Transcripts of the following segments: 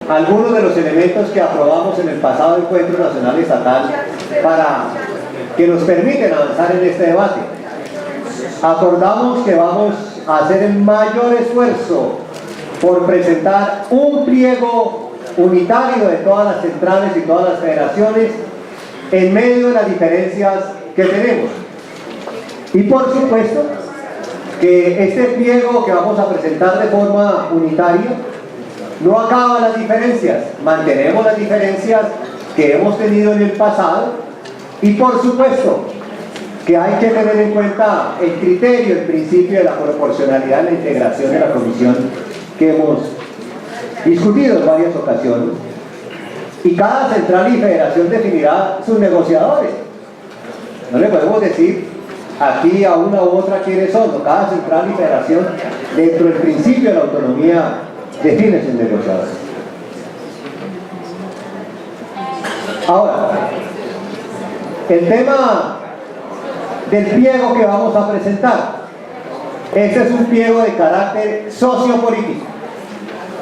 algunos de los elementos que aprobamos en el pasado encuentro nacional estatal para que nos permiten avanzar en este debate. Acordamos que vamos a hacer el mayor esfuerzo por presentar un pliego unitario de todas las centrales y todas las federaciones en medio de las diferencias que tenemos. Y por supuesto que este pliego que vamos a presentar de forma unitaria no acaba las diferencias, mantenemos las diferencias que hemos tenido en el pasado y por supuesto que hay que tener en cuenta el criterio, el principio de la proporcionalidad en la integración de la comisión que hemos discutido en varias ocasiones, y cada central y federación definirá sus negociadores. No le podemos decir aquí a una u otra quiénes son, no, cada central y federación dentro del principio de la autonomía define sus negociadores. Ahora, el tema del pliego que vamos a presentar, este es un pliego de carácter sociopolítico.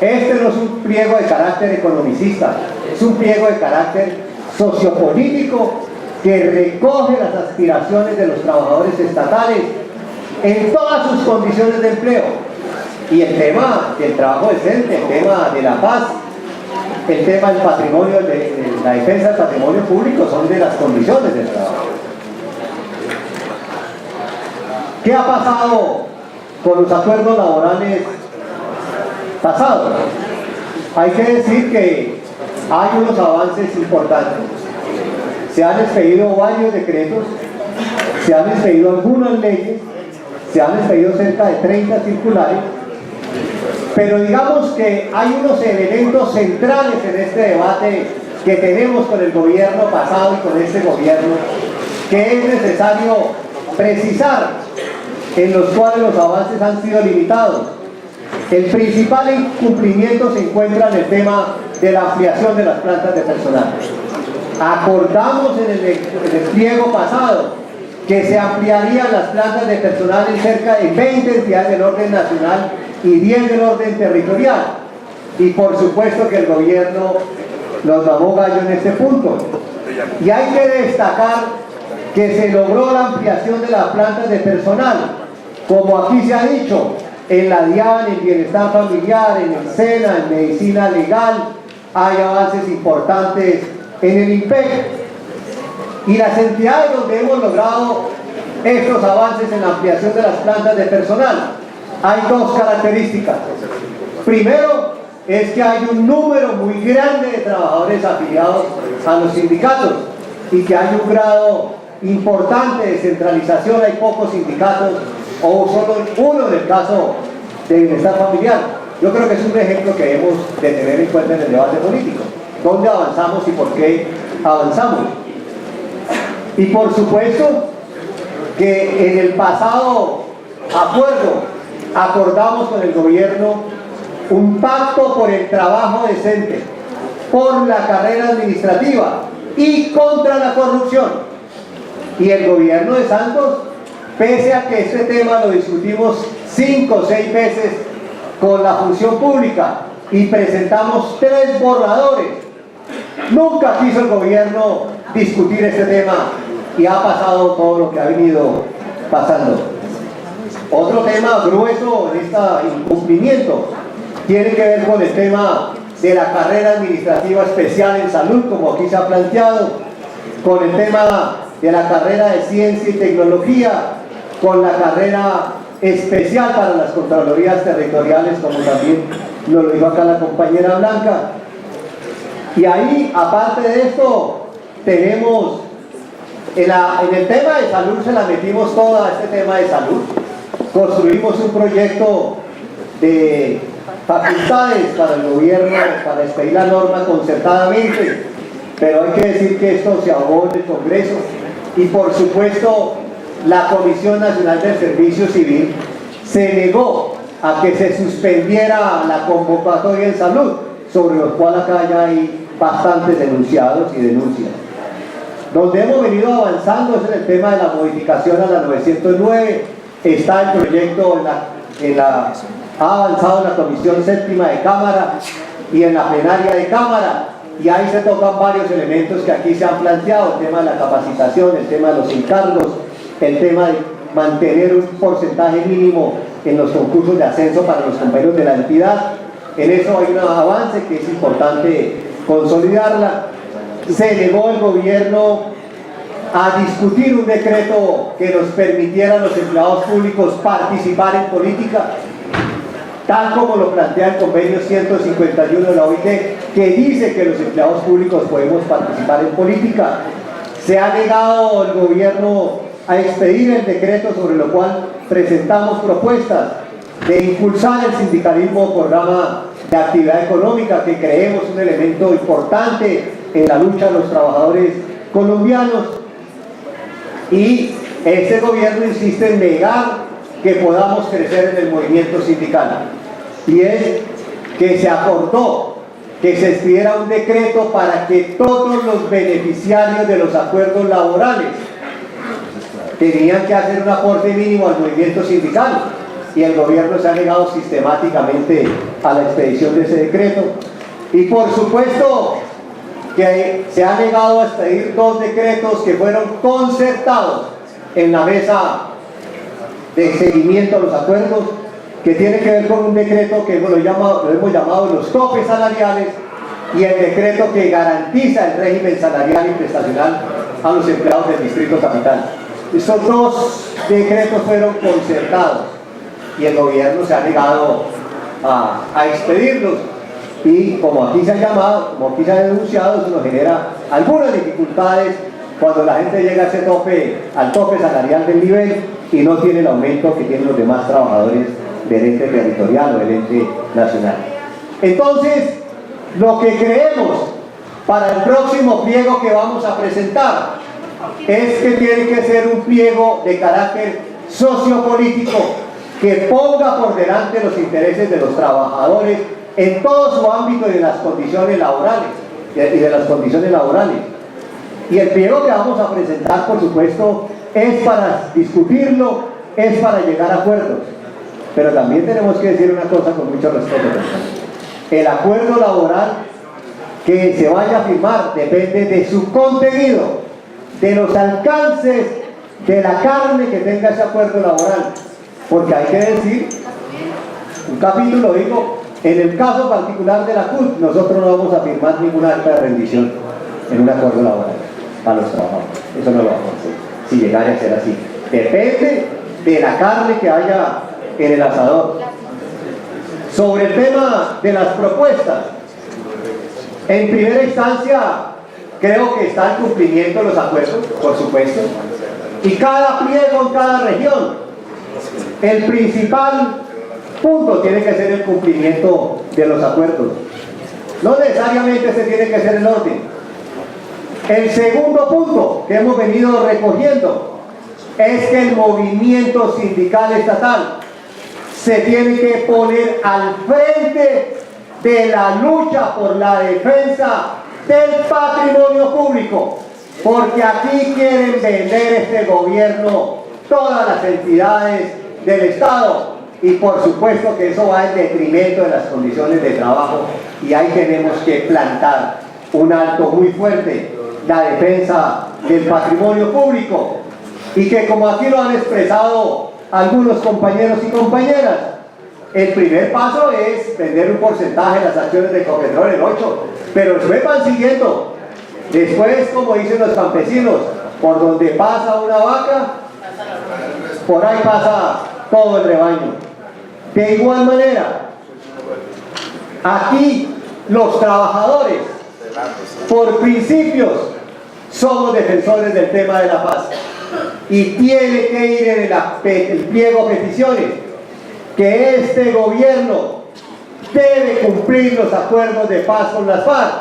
Este no es un pliego de carácter economicista, es un pliego de carácter sociopolítico que recoge las aspiraciones de los trabajadores estatales en todas sus condiciones de empleo. Y el tema del trabajo decente, el tema de la paz, el tema del patrimonio, de la defensa del patrimonio público son de las condiciones del trabajo. ¿Qué ha pasado con los acuerdos laborales pasados? Hay que decir que hay unos avances importantes. Se han expedido varios decretos, se han expedido algunas leyes, se han expedido cerca de 30 circulares, pero digamos que hay unos elementos centrales en este debate que tenemos con el gobierno pasado y con este gobierno que es necesario precisar, en los cuales los avances han sido limitados. El principal incumplimiento se encuentra en el tema de la ampliación de las plantas de personal. Acordamos en el pliego pasado que se ampliarían las plantas de personal en cerca de 20 entidades del orden nacional y 10 del orden territorial. Y por supuesto que el gobierno nos mamó gallo en este punto. Y hay que destacar que se logró la ampliación de las plantas de personal, como aquí se ha dicho, en la DIAN, en bienestar familiar, en el SENA, en medicina legal, hay avances importantes en el IMPEC. Y las entidades donde hemos logrado estos avances en la ampliación de las plantas de personal, hay dos características. Primero, es que hay un número muy grande de trabajadores afiliados a los sindicatos y que hay un grado importante de centralización, hay pocos sindicatos o solo uno en el caso de bienestar familiar. Yo creo que es un ejemplo que debemos de tener en cuenta en el debate político. ¿Dónde avanzamos y por qué avanzamos? Y por supuesto que en el pasado acuerdo acordamos con el gobierno un pacto por el trabajo decente, por la carrera administrativa y contra la corrupción. Y el gobierno de Santos, pese a que este tema lo discutimos 5 o 6 veces con la función pública y presentamos 3 borradores, nunca quiso el gobierno discutir este tema y ha pasado todo lo que ha venido pasando. Otro tema grueso en este incumplimiento tiene que ver con el tema de la carrera administrativa especial en salud, como aquí se ha planteado, con el tema de la carrera de ciencia y tecnología, con la carrera especial para las contralorías territoriales, como también nos lo dijo acá la compañera Blanca. Y ahí, aparte de esto, tenemos en el tema de salud, se la metimos toda este tema de salud. Construimos un proyecto de facultades para el gobierno para expedir la norma concertadamente, pero hay que decir que esto se ahogó en el Congreso y por supuesto la Comisión Nacional del Servicio Civil se negó a que se suspendiera la convocatoria en salud, sobre lo cual acá ya hay bastantes denunciados y denuncias. Donde hemos venido avanzando es en el tema de la modificación a la 909, está el proyecto ha avanzado en la Comisión Séptima de Cámara y en la plenaria de Cámara, y ahí se tocan varios elementos que aquí se han planteado: el tema de la capacitación, el tema de los encargos, el tema de mantener un porcentaje mínimo en los concursos de ascenso para los compañeros de la entidad. En eso hay un avance que es importante consolidarla. Se negó el gobierno a discutir un decreto que nos permitiera a los empleados públicos participar en política, tal como lo plantea el convenio 151 de la OIT, que dice que los empleados públicos podemos participar en política. Se ha negado el gobierno a expedir el decreto sobre lo cual presentamos propuestas de impulsar el sindicalismo programa de actividad económica, que creemos un elemento importante en la lucha de los trabajadores colombianos. Y este gobierno insiste en negar que podamos crecer en el movimiento sindical, y es que se acordó que se expidiera un decreto para que todos los beneficiarios de los acuerdos laborales tenían que hacer un aporte mínimo al movimiento sindical, y el gobierno se ha negado sistemáticamente a la expedición de ese decreto. Y por supuesto que se ha negado a expedir dos decretos que fueron concertados en la mesa de seguimiento a los acuerdos, que tiene que ver con un decreto que lo hemos llamado los topes salariales, y el decreto que garantiza el régimen salarial y prestacional a los empleados del Distrito Capital. Estos dos decretos fueron concertados y el gobierno se ha negado a expedirlos, y como aquí se ha llamado, como aquí se ha denunciado, eso nos genera algunas dificultades cuando la gente llega a ese tope, al tope salarial del nivel, y no tiene el aumento que tienen los demás trabajadores del ente territorial o del ente nacional. Entonces, lo que creemos para el próximo pliego que vamos a presentar es que tiene que ser un pliego de carácter sociopolítico, que ponga por delante los intereses de los trabajadores en todo su ámbito y de las condiciones laborales. Y el pliego que vamos a presentar, por supuesto, es para discutirlo, es para llegar a acuerdos. Pero también tenemos que decir una cosa con mucho respeto. El acuerdo laboral que se vaya a firmar depende de su contenido, de los alcances, de la carne que tenga ese acuerdo laboral. Porque hay que decir, un capítulo digo, en el caso particular de la CUT, nosotros no vamos a firmar ninguna acta de rendición en un acuerdo laboral para los trabajadores. Eso no lo vamos a hacer, si llegara a ser así. Depende de la carne que haya en el asador. Sobre el tema de las propuestas, en primera instancia creo que está en cumplimiento de los acuerdos, por supuesto, y cada pliego en cada región, el principal punto tiene que ser el cumplimiento de los acuerdos. No necesariamente se tiene que ser el orden. El segundo punto que hemos venido recogiendo es que el movimiento sindical estatal se tiene que poner al frente de la lucha por la defensa del patrimonio público, porque aquí quieren vender este gobierno todas las entidades del Estado, y por supuesto que eso va en detrimento de las condiciones de trabajo, y ahí tenemos que plantar un alto muy fuerte, la defensa del patrimonio público, y que, como aquí lo han expresado algunos compañeros y compañeras, el primer paso es vender un porcentaje de las acciones de Ecopetrol, el 8%, pero después van siguiendo. Después, como dicen los campesinos, por donde pasa una vaca, por ahí pasa todo el rebaño. De igual manera, aquí los trabajadores, por principios, somos defensores del tema de la paz, y tiene que ir en el pliego peticiones que este gobierno debe cumplir los acuerdos de paz con las FARC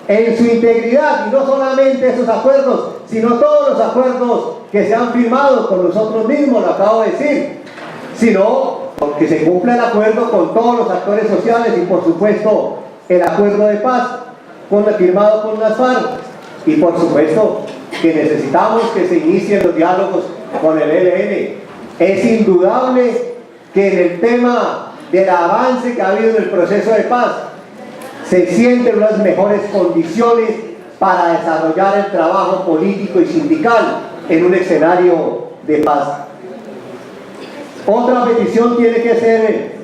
en su integridad, y no solamente esos acuerdos, sino todos los acuerdos que se han firmado con nosotros mismos, lo acabo de decir, sino que se cumpla el acuerdo con todos los actores sociales, y por supuesto el acuerdo de paz firmado con las FARC, y por supuesto que necesitamos que se inicien los diálogos con el ELN. Es indudable que en el tema del avance que ha habido en el proceso de paz, se sienten unas mejores condiciones para desarrollar el trabajo político y sindical en un escenario de paz. Otra petición tiene que ser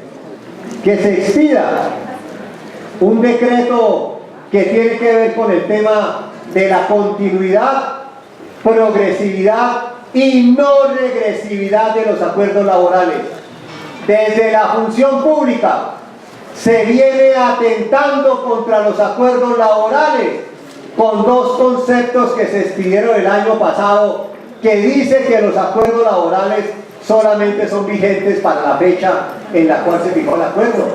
que se expida un decreto que tiene que ver con el tema de la continuidad, progresividad y no regresividad de los acuerdos laborales. Desde la función pública se viene atentando contra los acuerdos laborales con dos conceptos que se expidieron el año pasado, que dice que los acuerdos laborales solamente son vigentes para la fecha en la cual se fijó el acuerdo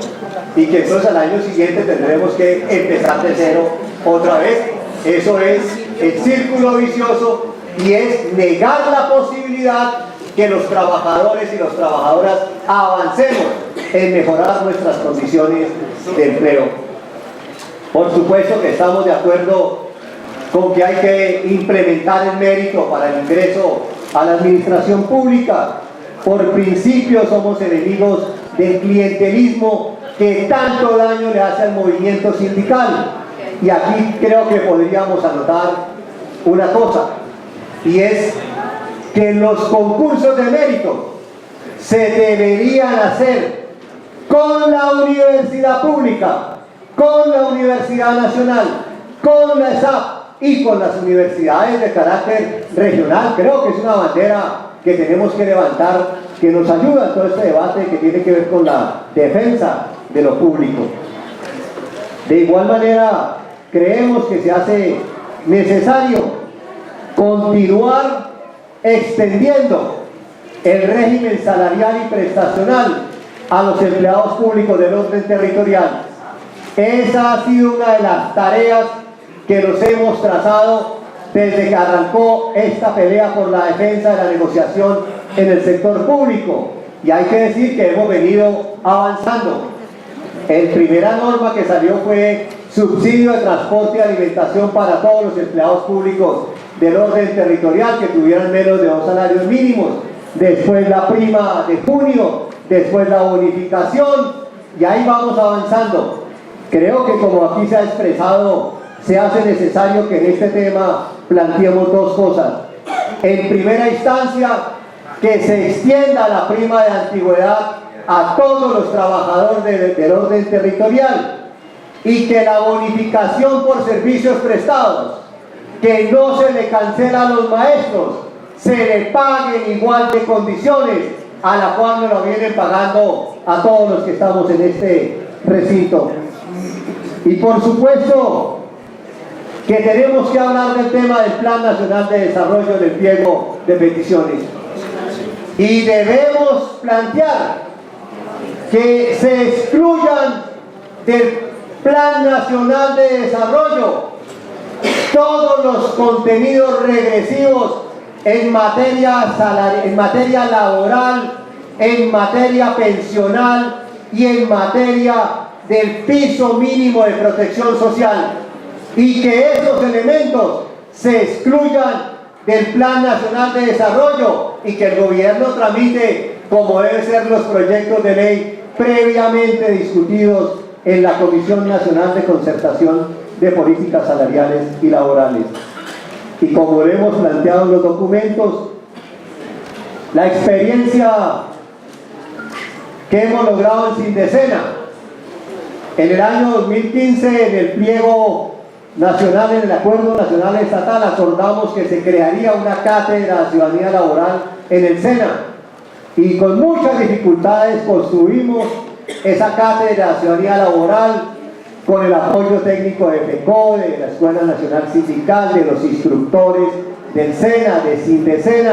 y que entonces al año siguiente tendremos que empezar de cero otra vez. Eso es el círculo vicioso y es negar la posibilidad que los trabajadores y las trabajadoras avancemos en mejorar nuestras condiciones de empleo. Por supuesto que estamos de acuerdo con que hay que implementar el mérito para el ingreso a la administración pública. Por principio somos enemigos del clientelismo que tanto daño le hace al movimiento sindical. Y aquí creo que podríamos anotar una cosa, y es que los concursos de mérito se deberían hacer con la universidad pública, con la Universidad Nacional, con la ESAP y con las universidades de carácter regional. Creo que es una bandera que tenemos que levantar, que nos ayuda en todo este debate que tiene que ver con la defensa de lo público. De igual manera, creemos que se hace necesario continuar extendiendo el régimen salarial y prestacional a los empleados públicos del orden territorial. Esa ha sido una de las tareas que nos hemos trazado desde que arrancó esta pelea por la defensa de la negociación en el sector público, y hay que decir que hemos venido avanzando. La primera norma que salió fue subsidio de transporte y alimentación para todos los empleados públicos del orden territorial que tuvieran menos de 2 salarios mínimos, después la prima de junio, después la bonificación, y ahí vamos avanzando. Creo que, como aquí se ha expresado, se hace necesario que en este tema planteemos dos cosas. En primera instancia, que se extienda la prima de antigüedad a todos los trabajadores del orden territorial, y que la bonificación por servicios prestados, que no se le cancela a los maestros, se le paguen igual de condiciones a la cual nos lo vienen pagando a todos los que estamos en este recinto. Y por supuesto que tenemos que hablar del tema del Plan Nacional de Desarrollo del pliego de peticiones, y debemos plantear que se excluyan del Plan Nacional de Desarrollo todos los contenidos regresivos en materia laboral, en materia pensional y en materia del piso mínimo de protección social, y que esos elementos se excluyan del Plan Nacional de Desarrollo y que el gobierno tramite, como deben ser los proyectos de ley previamente discutidos en la Comisión Nacional de Concertación de Políticas Salariales y Laborales. Y como lo hemos planteado en los documentos, la experiencia que hemos logrado en Sindecena, en el año 2015, en el pliego nacional, en el Acuerdo Nacional Estatal, acordamos que se crearía una cátedra de ciudadanía laboral en el SENA, y con muchas dificultades construimos esa cátedra de ciudadanía laboral con el apoyo técnico de FECO, de la Escuela Nacional Sindical, de los instructores del SENA, de Sindecena,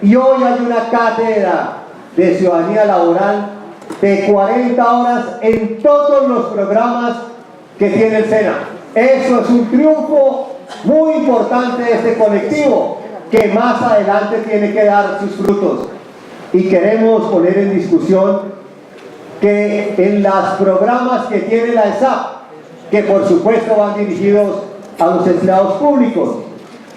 y hoy hay una cátedra de ciudadanía laboral de 40 horas en todos los programas que tiene el SENA. Eso es un triunfo muy importante de este colectivo, que más adelante tiene que dar sus frutos. Y queremos poner en discusión que en los programas que tiene la ESAP, que por supuesto van dirigidos a los empleados públicos,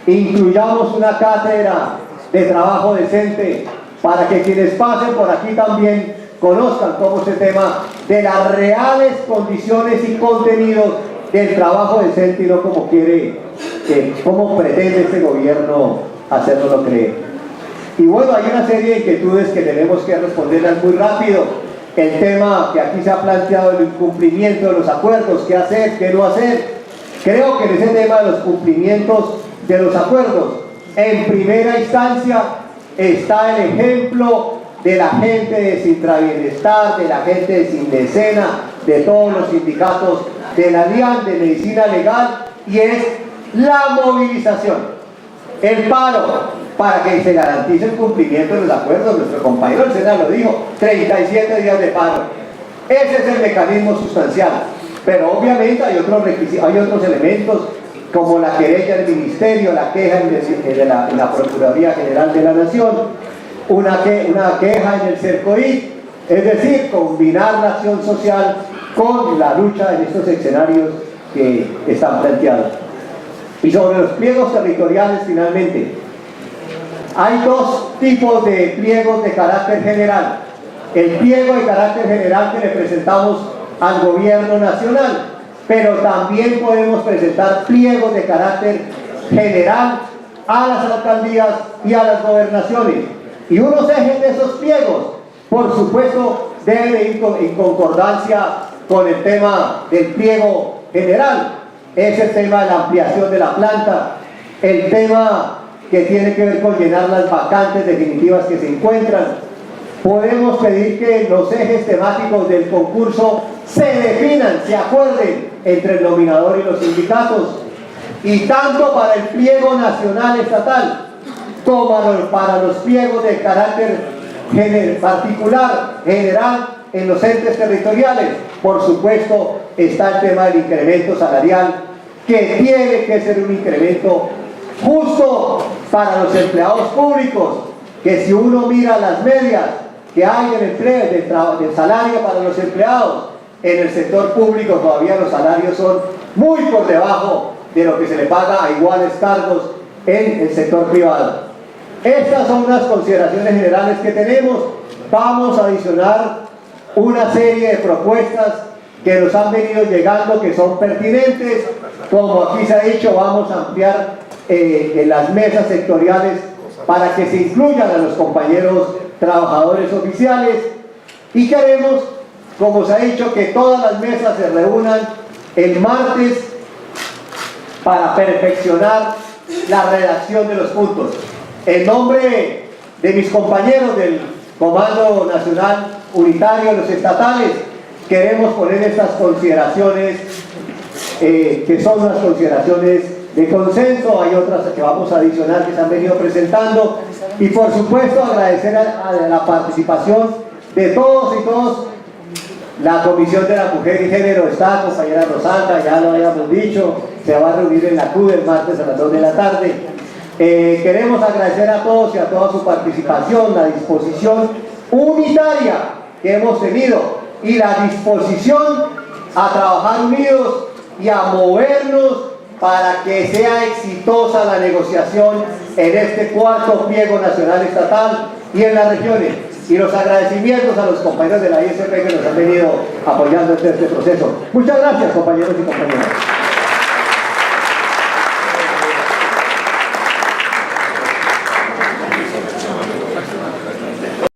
incluyamos una cátedra de trabajo decente para que quienes pasen por aquí también conozcan cómo es el tema de las reales condiciones y contenidos del trabajo decente y no como quiere, como pretende este gobierno hacerlo creer. Y bueno, hay una serie de inquietudes que tenemos que responderlas muy rápido. El tema que aquí se ha planteado, el incumplimiento de los acuerdos, qué hacer, qué no hacer. Creo que en ese tema de los cumplimientos de los acuerdos, en primera instancia está el ejemplo de la gente de Sintrabienestar, de la gente de Sindecena, de todos los sindicatos de la DIAN, de Medicina Legal, y es la movilización, el paro, para que se garantice el cumplimiento de los acuerdos. Nuestro compañero el Sena lo dijo, 37 días de paro. Ese es el mecanismo sustancial, pero obviamente hay otros requisitos, hay otros elementos como la querella del Ministerio, la queja en la Procuraduría General de la Nación, una queja en el CERCOIT, es decir, combinar la acción social con la lucha en estos escenarios que están planteados. Y sobre los pliegos territoriales, finalmente, hay dos tipos de pliegos de carácter general. El pliego de carácter general que le presentamos al gobierno nacional, pero también podemos presentar pliegos de carácter general a las alcaldías y a las gobernaciones. Y unos ejes de esos pliegos, por supuesto, deben ir en concordancia con el tema del pliego general. Es el tema de la ampliación de la planta, el tema que tiene que ver con llenar las vacantes definitivas que se encuentran. Podemos pedir que los ejes temáticos del concurso se definan, se acuerden entre el nominador y los sindicatos, y tanto para el pliego nacional estatal como para los pliegos de carácter particular, general, en los entes territoriales. Por supuesto está el tema del incremento salarial, que tiene que ser un incremento justo para los empleados públicos, que si uno mira las medias que hay en empleo, del salario para los empleados, en el sector público todavía los salarios son muy por debajo de lo que se le paga a iguales cargos en el sector privado. Estas son unas consideraciones generales que tenemos. Vamos a adicionar una serie de propuestas que nos han venido llegando, que son pertinentes. Como aquí se ha dicho, vamos a ampliar en las mesas sectoriales para que se incluyan a los compañeros trabajadores oficiales, y queremos, como se ha dicho, que todas las mesas se reúnan el martes para perfeccionar la redacción de los puntos. En nombre de mis compañeros del Comando Nacional Unitario, los estatales, queremos poner estas consideraciones que son unas consideraciones de consenso. Hay otras que vamos a adicionar que se han venido presentando, y por supuesto agradecer a la participación de todos y todas. La Comisión de la Mujer y Género está, compañera Rosalba, ya lo habíamos dicho, se va a reunir en la CUD el martes a las 2 de la tarde. Queremos agradecer a todos y a toda su participación, la disposición unitaria que hemos tenido y la disposición a trabajar unidos y a movernos para que sea exitosa la negociación en este cuarto pliego nacional estatal y en las regiones. Y los agradecimientos a los compañeros de la ISP que nos han venido apoyando en este proceso. Muchas gracias, compañeros y compañeras.